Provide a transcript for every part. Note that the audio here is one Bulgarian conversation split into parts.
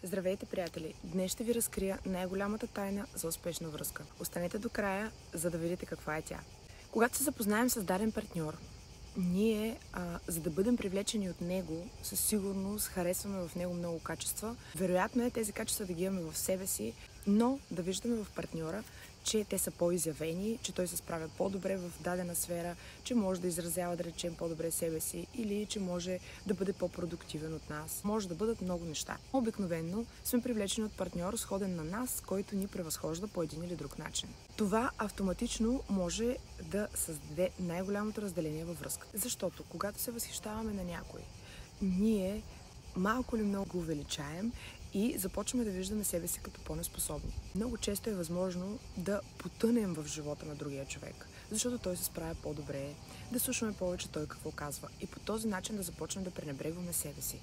Здравейте, приятели! Днес ще ви разкрия най-голямата тайна за успешна връзка. Останете до края, за да видите каква е тя. Когато се запознаем с даден партньор, ние, за да бъдем привлечени от него, със сигурност харесваме в него много качества. Вероятно е тези качества да ги имаме в себе си, но да виждаме в партньора, че те са по-изявени, че той се справя по-добре в дадена сфера, че може да изразява, да речем, по-добре себе си или че може да бъде по-продуктивен от нас. Може да бъдат много неща. Обикновено сме привлечени от партньор, сходен на нас, който ни превъзхожда по един или друг начин. Това автоматично може да създаде най-голямото разделение във връзката. Защото когато се възхищаваме на някой, ние малко или много го увеличаем и започваме да виждаме себе си като по-неспособни. Много често е възможно да потънем в живота на другия човек, защото той се справя по-добре, да слушаме повече той какво казва и по този начин да започнем да пренебрегваме себе си.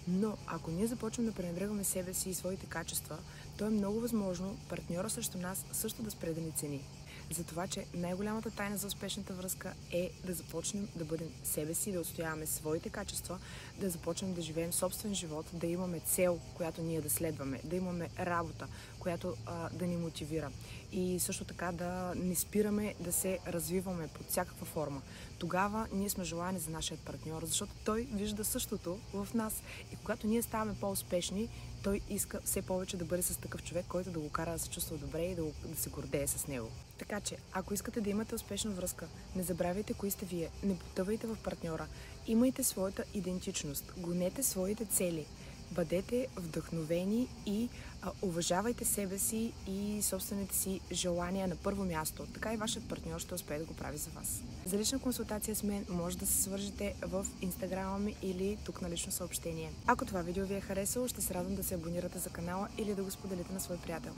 Но ако ние започнем да пренебрегваме себе си и своите качества, то е много възможно партньора срещу нас също да спре да ни цени. Затова, че най-голямата тайна за успешната връзка е да започнем да бъдем себе си, да отстояваме своите качества, да започнем да живеем собствен живот, да имаме цел, която ние да следваме, да имаме работа, която да ни мотивира. И също така да не спираме да се развиваме под всякаква форма. Тогава ние сме желани за нашия партньор, защото той вижда същото в нас. И когато ние ставаме по-успешни, той иска все повече да бъде с такъв човек, който да го кара да се чувства добре и да се гордее с него. Така че, ако искате да имате успешна връзка, не забравяйте кои сте вие, не потъвайте в партньора, имайте своята идентичност, гонете своите цели, бъдете вдъхновени и уважавайте себе си и собствените си желания на първо място. Така и вашият партньор ще успее да го прави за вас. За лична консултация с мен може да се свържете в инстаграма ми или тук на лично съобщение. Ако това видео ви е харесало, ще се радвам да се абонирате за канала или да го споделите на свой приятел.